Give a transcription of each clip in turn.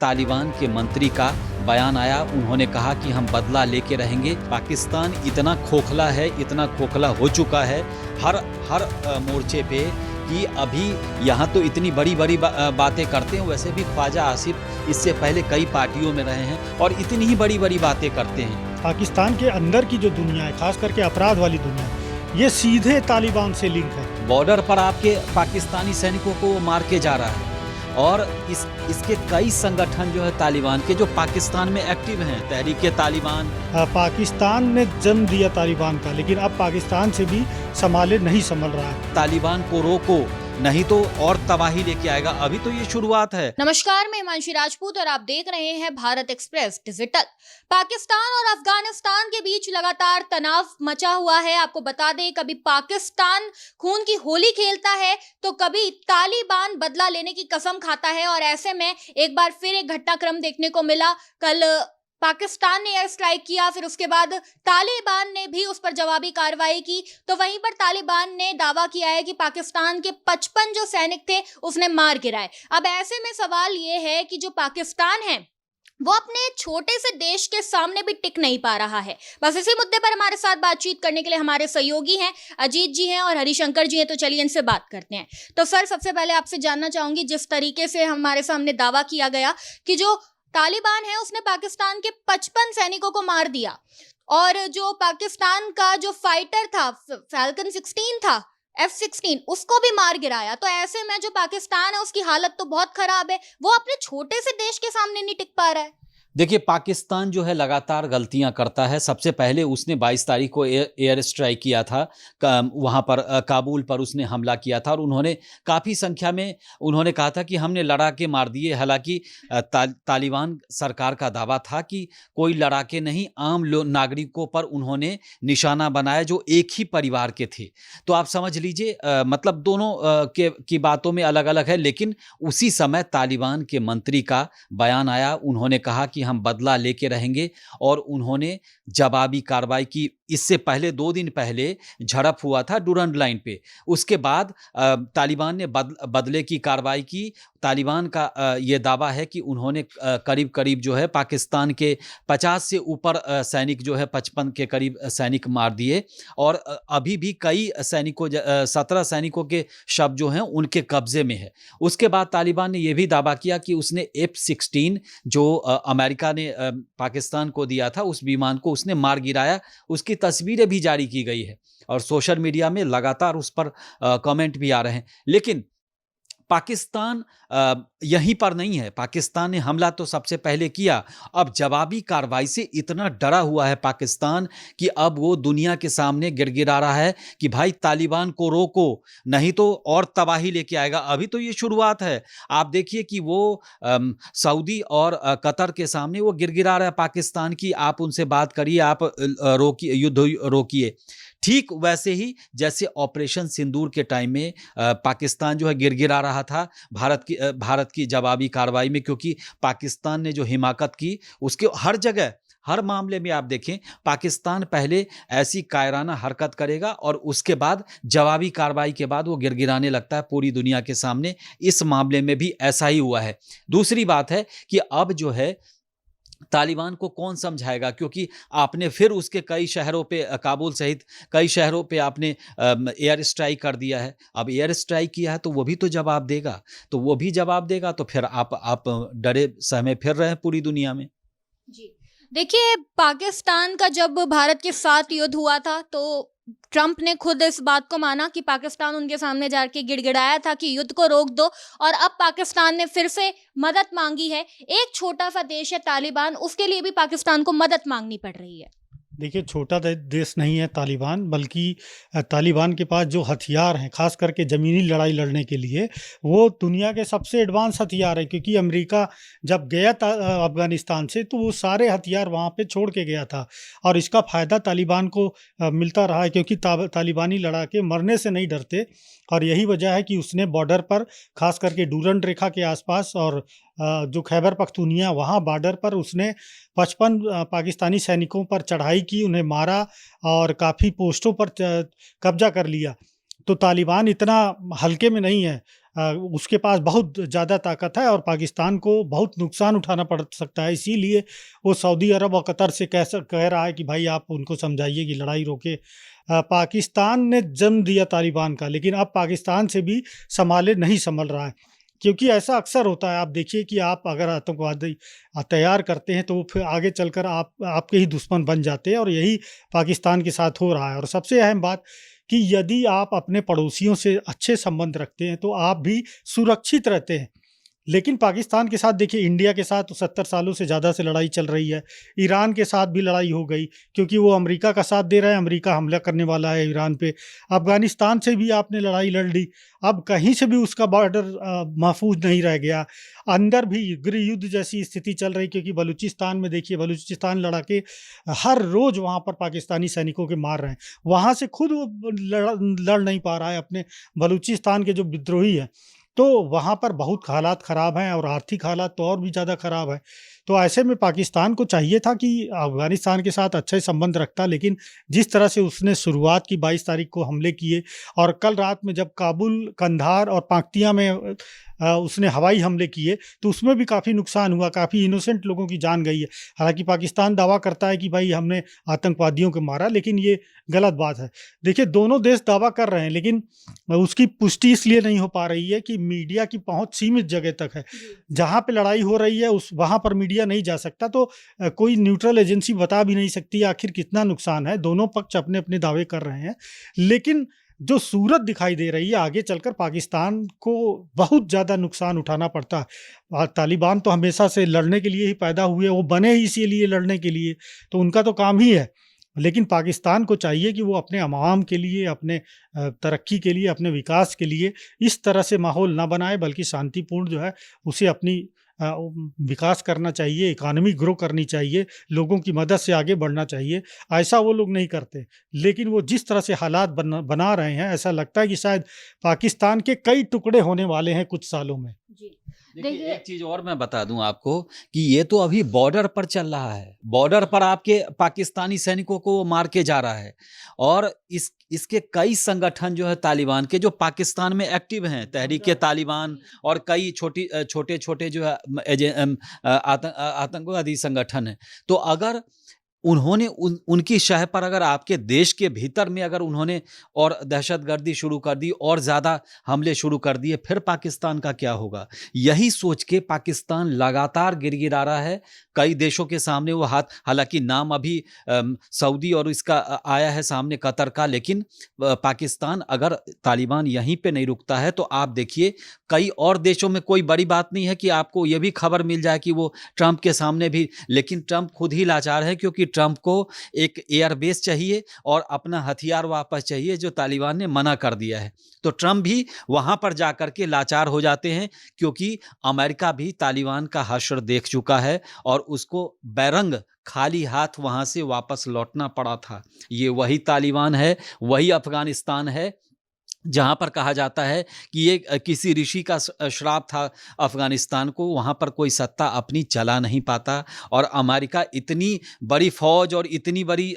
तालिबान के मंत्री का बयान आया। उन्होंने कहा कि हम बदला लेके रहेंगे। पाकिस्तान इतना खोखला है, इतना खोखला हो चुका है हर हर मोर्चे पे कि अभी यहाँ तो इतनी बड़ी बड़ी बातें करते हैं। वैसे भी ख्वाजा आसिफ इससे पहले कई पार्टियों में रहे हैं और इतनी ही बड़ी बड़ी बातें करते हैं। पाकिस्तान के अंदर की जो दुनिया है, खास करके अपराध वाली दुनिया, ये सीधे तालिबान से लिंक है। बॉर्डर पर आपके पाकिस्तानी सैनिकों को मार के जा रहा है और इसके कई संगठन जो है तालिबान के, जो पाकिस्तान में एक्टिव हैं, तहरीक तालिबान। पाकिस्तान ने जन्म दिया तालिबान का, लेकिन अब पाकिस्तान से भी नहीं संभल रहा है। तालिबान को रोको, नहीं तो और तबाही लेके आएगा। अभी तो ये शुरुआत है। नमस्कार, मैं हिमांशी राजपूत और आप देख रहे हैं भारत एक्सप्रेस डिजिटल। पाकिस्तान और अफगानिस्तान के बीच लगातार तनाव मचा हुआ है। आपको बता दें, कभी पाकिस्तान खून की होली खेलता है तो कभी तालिबान बदला लेने की कसम खाता है और ऐसे में एक बार फिर एक घटनाक्रम देखने को मिला। कल पाकिस्तान ने एयर स्ट्राइक किया, फिर उसके बाद तालिबान ने भी उस पर जवाबी कार्रवाई की। तो वहीं पर तालिबान ने दावा किया है कि पाकिस्तान के 55 जो सैनिक थे उसने मार गिराए। अब ऐसे में सवाल ये है कि जो पाकिस्तान है वो अपने छोटे से देश के सामने भी टिक नहीं पा रहा है। बस इसी मुद्दे पर हमारे साथ बातचीत करने के लिए हमारे सहयोगी हैं, अजीत जी हैं और हरिशंकर जी हैं। तो चलिए इनसे बात करते हैं। तो सर, सबसे पहले आपसे जानना चाहूंगी, जिस तरीके से हमारे सामने दावा किया गया कि जो तालिबान है उसने पाकिस्तान के 55 सैनिकों को मार दिया और जो पाकिस्तान का जो फाइटर था, फैल्कन 16 था, F-16, उसको भी मार गिराया। तो ऐसे में जो पाकिस्तान है उसकी हालत तो बहुत खराब है, वो अपने छोटे से देश के सामने नहीं टिक पा रहा है। देखिए, पाकिस्तान जो है लगातार गलतियां करता है। सबसे पहले उसने 22 तारीख को एयर स्ट्राइक किया था, वहां पर काबुल पर उसने हमला किया था और उन्होंने काफ़ी संख्या में उन्होंने कहा था कि हमने लड़ाके मार दिए। हालांकि तालिबान सरकार का दावा था कि कोई लड़ाके नहीं, आम नागरिकों पर उन्होंने निशाना बनाया जो एक ही परिवार के थे। तो आप समझ लीजिए, मतलब दोनों की बातों में अलग अलग है। लेकिन उसी समय तालिबान के मंत्री का बयान आया। उन्होंने कहा कि हम बदला लेके रहेंगे और उन्होंने जवाबी कार्रवाई की। इससे पहले 2 दिन पहले झड़प हुआ था डुरंड लाइन पे। उसके बाद तालिबान ने बदले की कार्रवाई की। तालिबान का ये दावा है कि उन्होंने करीब करीब जो है पाकिस्तान के 50 से ऊपर सैनिक जो है 55 के करीब सैनिक मार दिए और अभी भी कई सैनिकों 17 सैनिकों के शव जो हैं उनके कब्जे में है। उसके बाद तालिबान ने यह भी दावा किया कि उसने F-16 जो अमेरिका ने पाकिस्तान को दिया था, उस विमान को उसने मार गिराया। उसकी तस्वीरें भी जारी की गई है और सोशल मीडिया में लगातार उस पर कमेंट भी आ रहे हैं। लेकिन पाकिस्तान यहीं पर नहीं है। पाकिस्तान ने हमला तो सबसे पहले किया, अब जवाबी कार्रवाई से इतना डरा हुआ है पाकिस्तान कि अब वो दुनिया के सामने गिड़गिड़ा रहा है कि भाई तालिबान को रोको, नहीं तो और तबाही लेके आएगा। अभी तो ये शुरुआत है। आप देखिए कि वो सऊदी और कतर के सामने वो गिड़गिड़ा रहा है पाकिस्तान की, आप उनसे बात करिए, आप रोकिए, युद्ध रोकिए। ठीक वैसे ही जैसे ऑपरेशन सिंदूर के टाइम में पाकिस्तान जो है गिड़गिड़ा रहा था भारत की जवाबी कार्रवाई में, क्योंकि पाकिस्तान ने जो हिमाकत की उसके हर जगह हर मामले में आप देखें पाकिस्तान पहले ऐसी कायराना हरकत करेगा और उसके बाद जवाबी कार्रवाई के बाद वो गिड़गिड़ाने लगता है पूरी दुनिया के सामने। इस मामले में भी ऐसा ही हुआ है। दूसरी बात है कि अब जो है तालिबान को कौन समझाएगा, क्योंकि आपने फिर उसके कई शहरों पे, काबुल सहित कई शहरों पे आपने एयर स्ट्राइक कर दिया है। अब एयर स्ट्राइक किया है तो वो भी तो जवाब देगा, तो वो भी जवाब देगा तो फिर आप डरे सहमे फिर रहे हैं पूरी दुनिया में। जी देखिए, पाकिस्तान का जब भारत के साथ युद्ध हुआ था तो ट्रंप ने खुद इस बात को माना कि पाकिस्तान उनके सामने जाके गिड़गिड़ाया था कि युद्ध को रोक दो, और अब पाकिस्तान ने फिर से मदद मांगी है। एक छोटा सा देश है तालिबान, उसके लिए भी पाकिस्तान को मदद मांगनी पड़ रही है। देखिए, छोटा देश नहीं है तालिबान, बल्कि तालिबान के पास जो हथियार हैं, खास करके ज़मीनी लड़ाई लड़ने के लिए, वो दुनिया के सबसे एडवांस हथियार है। क्योंकि अमेरिका जब गया था अफ़गानिस्तान से, तो वो सारे हथियार वहाँ पे छोड़ के गया था और इसका फ़ायदा तालिबान को मिलता रहा है, क्योंकि तालिबानी लड़ाके मरने से नहीं डरते। और यही वजह है कि उसने बॉर्डर पर, खास करके डूरंड रेखा के आसपास और जो खैबर पख्तूनिया, वहाँ बॉर्डर पर उसने 55 पाकिस्तानी सैनिकों पर चढ़ाई की, उन्हें मारा और काफ़ी पोस्टों पर कब्जा कर लिया। तो तालिबान इतना हल्के में नहीं है। उसके पास बहुत ज़्यादा ताकत है और पाकिस्तान को बहुत नुकसान उठाना पड़ सकता है। इसीलिए वो सऊदी अरब और कतर से कह रहा है कि भाई आप उनको समझाइए कि लड़ाई रोके। पाकिस्तान ने जन्म दिया तालिबान का, लेकिन अब पाकिस्तान से भी नहीं संभल रहा है, क्योंकि ऐसा अक्सर होता है। आप देखिए कि आप अगर आतंकवादी तैयार करते हैं तो वो फिर आगे चलकर आपके ही दुश्मन बन जाते हैं, और यही पाकिस्तान के साथ हो रहा है। और सबसे अहम बात कि यदि आप अपने पड़ोसियों से अच्छे संबंध रखते हैं तो आप भी सुरक्षित रहते हैं। लेकिन पाकिस्तान के साथ देखिए, इंडिया के साथ 70 सालों से ज़्यादा से लड़ाई चल रही है। ईरान के साथ भी लड़ाई हो गई क्योंकि वो अमेरिका का साथ दे रहा है, अमेरिका हमला करने वाला है ईरान पे। अफ़गानिस्तान से भी आपने लड़ाई लड़ ली, अब कहीं से भी उसका बॉर्डर महफूज नहीं रह गया। अंदर भी गृह युद्ध जैसी स्थिति चल रही, क्योंकि बलूचिस्तान में देखिए, बलूचिस्तान लड़ाके हर रोज़ वहाँ पर पाकिस्तानी सैनिकों के मार रहे हैं। वहाँ से खुद वो लड़ नहीं पा रहा है अपने बलूचिस्तान के जो विद्रोही हैं। तो वहाँ पर बहुत हालात ख़राब हैं और आर्थिक हालात तो और भी ज़्यादा ख़राब है। तो ऐसे में पाकिस्तान को चाहिए था कि अफ़गानिस्तान के साथ अच्छे संबंध रखता, लेकिन जिस तरह से उसने शुरुआत की 22 तारीख को हमले किए, और कल रात में जब काबुल, कंधार और पाक्तिया में उसने हवाई हमले किए तो उसमें भी काफ़ी नुकसान हुआ, काफ़ी इनोसेंट लोगों की जान गई है। हालांकि पाकिस्तान दावा करता है कि भाई हमने आतंकवादियों को मारा, लेकिन ये गलत बात है। देखिए, दोनों देश दावा कर रहे हैं, लेकिन उसकी पुष्टि इसलिए नहीं हो पा रही है कि मीडिया की पहुंच सीमित जगह तक है। जहां पे लड़ाई हो रही है वहां पर मीडिया नहीं जा सकता, तो कोई न्यूट्रल एजेंसी बता भी नहीं सकती आखिर कितना नुकसान है। दोनों पक्ष अपने अपने दावे कर रहे हैं, लेकिन जो सूरत दिखाई दे रही है, आगे चलकर पाकिस्तान को बहुत ज़्यादा नुकसान उठाना पड़ता है। तालिबान तो हमेशा से लड़ने के लिए ही पैदा हुए, वो बने ही इसीलिए लड़ने के लिए, तो उनका तो काम ही है। लेकिन पाकिस्तान को चाहिए कि वो अपने अवाम के लिए, अपने तरक्की के लिए, अपने विकास के लिए इस तरह से माहौल ना बनाए, बल्कि शांतिपूर्ण जो है उसे अपनी विकास करना चाहिए, इकॉनमी ग्रो करनी चाहिए, लोगों की मदद से आगे बढ़ना चाहिए। ऐसा वो लोग नहीं करते, लेकिन वो जिस तरह से हालात बना रहे हैं, ऐसा लगता है कि शायद पाकिस्तान के कई टुकड़े होने वाले हैं कुछ सालों में। जी। देखिए, एक चीज और मैं बता दूं आपको कि ये तो अभी बॉर्डर पर चल रहा है। बॉर्डर पर आपके पाकिस्तानी सैनिकों को मार के जा रहा है, और इसके कई संगठन जो है तालिबान के, जो पाकिस्तान में एक्टिव हैं, तहरीक तालिबान और कई छोटे छोटे जो है आतंकवादी संगठन है। तो अगर उन्होंने उनकी शह पर अगर आपके देश के भीतर में अगर उन्होंने और दहशतगर्दी शुरू कर दी और ज़्यादा हमले शुरू कर दिए, फिर पाकिस्तान का क्या होगा? यही सोच के पाकिस्तान लगातार गिड़गिड़ा रहा है कई देशों के सामने वो हाथ। हालांकि नाम अभी सऊदी और इसका आया है सामने, कतर का, लेकिन पाकिस्तान अगर तालिबान यहीं पे नहीं रुकता है तो आप देखिए कई और देशों में कोई बड़ी बात नहीं है कि आपको ये भी खबर मिल जाए कि वो ट्रंप के सामने भी, लेकिन ट्रंप खुद ही लाचार है, क्योंकि ट्रंप को एक एयरबेस चाहिए और अपना हथियार वापस चाहिए, जो तालिबान ने मना कर दिया है। तो ट्रंप भी वहां पर जाकर के लाचार हो जाते हैं, क्योंकि अमेरिका भी तालिबान का हश्र देख चुका है और उसको बैरंग खाली हाथ वहां से वापस लौटना पड़ा था। ये वही तालिबान है, वही अफगानिस्तान है जहाँ पर कहा जाता है कि ये किसी ऋषि का श्राप था अफ़गानिस्तान को, वहाँ पर कोई सत्ता अपनी चला नहीं पाता, और अमेरिका इतनी बड़ी फ़ौज और इतनी बड़ी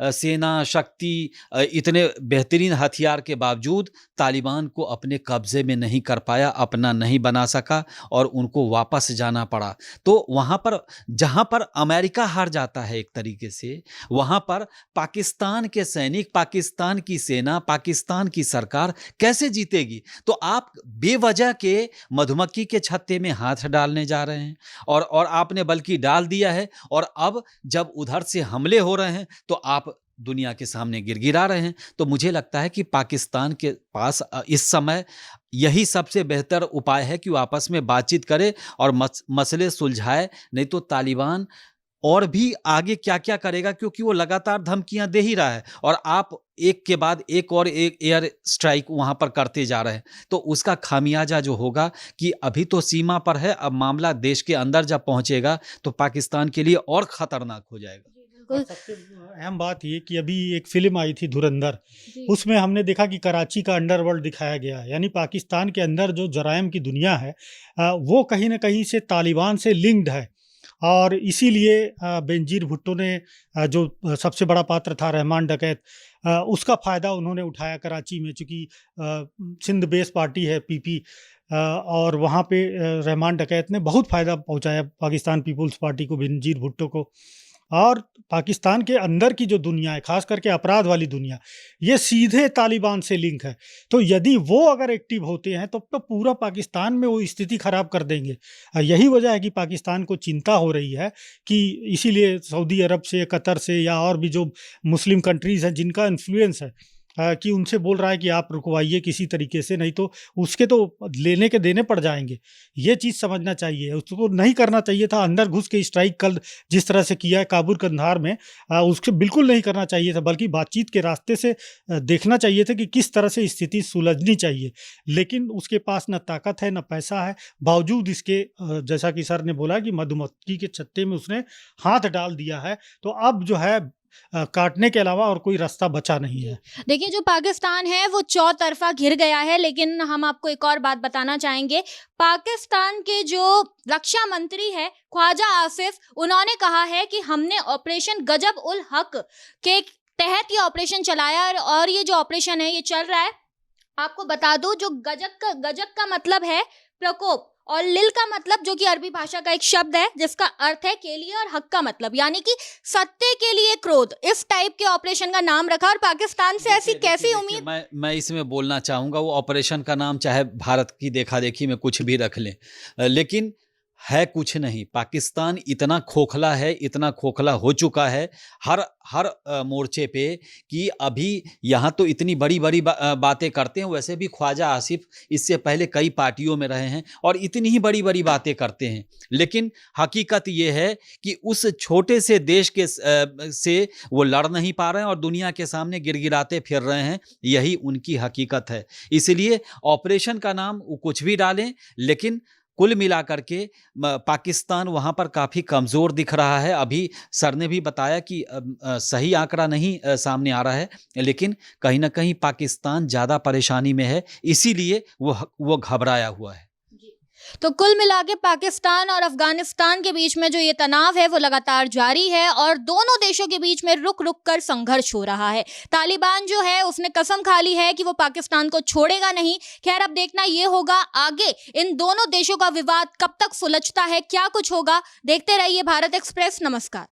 सेना शक्ति, इतने बेहतरीन हथियार के बावजूद तालिबान को अपने कब्ज़े में नहीं कर पाया, अपना नहीं बना सका और उनको वापस जाना पड़ा। तो वहाँ पर जहाँ पर अमेरिका हार जाता है एक तरीके से, वहाँ पर पाकिस्तान के सैनिक, पाकिस्तान की सेना, पाकिस्तान की सरकार कैसे जीतेगी? तो आप बेवजह के मधुमक्खी के छत्ते में हाथ डालने जा रहे हैं, और आपने बल्कि डाल दिया है, और अब जब उधर से हमले हो रहे हैं तो आप दुनिया के सामने गिड़गिड़ा रहे हैं। तो मुझे लगता है कि पाकिस्तान के पास इस समय यही सबसे बेहतर उपाय है कि वो आपस में बातचीत करे और मसले सुलझाए, नहीं तो तालिबान और भी आगे क्या क्या करेगा, क्योंकि वो लगातार धमकियां दे ही रहा है, और आप एक के बाद एक और एक एयर स्ट्राइक वहां पर करते जा रहे हैं। तो उसका खामियाजा जो होगा कि अभी तो सीमा पर है, अब मामला देश के अंदर जब पहुंचेगा तो पाकिस्तान के लिए और खतरनाक हो जाएगा। और सबसे अहम बात ये कि अभी एक फिल्म आई थी धुरंधर, उसमें हमने देखा कि कराची का अंडरवर्ल्ड दिखाया गया है। यानी पाकिस्तान के अंदर जो जराइम की दुनिया है वो कहीं ना कहीं से तालिबान से लिंक्ड है, और इसीलिए बेनजीर भुट्टो ने जो सबसे बड़ा पात्र था रहमान डकैत, उसका फ़ायदा उन्होंने उठाया कराची में, चूँकि सिंध बेस पार्टी है पीपी, और वहाँ पे रहमान डकैत ने बहुत फ़ायदा पहुँचाया पाकिस्तान पीपुल्स पार्टी को, बेनज़ीर भुट्टो को। और पाकिस्तान के अंदर की जो दुनिया है, ख़ास करके अपराध वाली दुनिया, ये सीधे तालिबान से लिंक है। तो यदि वो अगर एक्टिव होते हैं तो पूरा पाकिस्तान में वो स्थिति ख़राब कर देंगे। यही वजह है कि पाकिस्तान को चिंता हो रही है कि इसीलिए सऊदी अरब से, कतर से या और भी जो मुस्लिम कंट्रीज़ हैं जिनका इन्फ्लुएंस है, कि उनसे बोल रहा है कि आप रुकवाइए किसी तरीके से, नहीं तो उसके तो लेने के देने पड़ जाएंगे। ये चीज़ समझना चाहिए, उसको नहीं करना चाहिए था। अंदर घुस के स्ट्राइक कल जिस तरह से किया है काबुल कंधार में, उसके बिल्कुल नहीं करना चाहिए था, बल्कि बातचीत के रास्ते से देखना चाहिए था कि किस तरह से स्थिति सुलझनी चाहिए। लेकिन उसके पास न ताकत है, न पैसा है, बावजूद इसके जैसा कि सर ने बोला कि मधुमक्खी के छत्ते में उसने हाथ डाल दिया है। तो अब जो है काटने के अलावा और कोई रास्ता बचा नहीं है। देखिए, जो पाकिस्तान है वो चौतरफा घिर गया है, लेकिन हम आपको एक और बात बताना चाहेंगे। पाकिस्तान के जो रक्षा मंत्री है ख्वाजा आसिफ, उन्होंने कहा है कि हमने ऑपरेशन गजब उल हक के तहत ये ऑपरेशन चलाया और ये जो ऑपरेशन है ये चल रहा है। आपको बता दूं, जो गजब का मतलब है प्रकोप, और लिल का मतलब जो कि अरबी भाषा का एक शब्द है जिसका अर्थ है के लिए, और हक का मतलब यानी कि सत्य के लिए क्रोध। इस टाइप के ऑपरेशन का नाम रखा, और पाकिस्तान से ऐसी कैसी उम्मीद। मैं इसमें बोलना चाहूँगा, वो ऑपरेशन का नाम चाहे भारत की देखा देखी में कुछ भी रख लें, लेकिन है कुछ नहीं। पाकिस्तान इतना खोखला है, इतना खोखला हो चुका है हर मोर्चे पे कि अभी यहाँ तो इतनी बड़ी बड़ी बातें करते हैं। वैसे भी ख्वाजा आसिफ इससे पहले कई पार्टियों में रहे हैं और इतनी ही बड़ी बड़ी बातें करते हैं, लेकिन हकीकत ये है कि उस छोटे से देश के से वो लड़ नहीं पा रहे हैं और दुनिया के सामने गिड़गिड़ाते फिर रहे हैं। यही उनकी हकीकत है। इसलिए ऑपरेशन का नाम वो कुछ भी डालें, लेकिन कुल मिलाकर के पाकिस्तान वहाँ पर काफ़ी कमज़ोर दिख रहा है। अभी सर ने भी बताया कि सही आंकड़ा नहीं सामने आ रहा है, लेकिन कहीं ना कहीं पाकिस्तान ज़्यादा परेशानी में है, इसीलिए वो घबराया हुआ है। तो कुल मिला के पाकिस्तान और अफगानिस्तान के बीच में जो ये तनाव है वो लगातार जारी है, और दोनों देशों के बीच में रुक रुक कर संघर्ष हो रहा है। तालिबान जो है उसने कसम खा ली है कि वो पाकिस्तान को छोड़ेगा नहीं। खैर, अब देखना ये होगा आगे इन दोनों देशों का विवाद कब तक सुलझता है, क्या कुछ होगा। देखते रहिए भारत एक्सप्रेस। नमस्कार।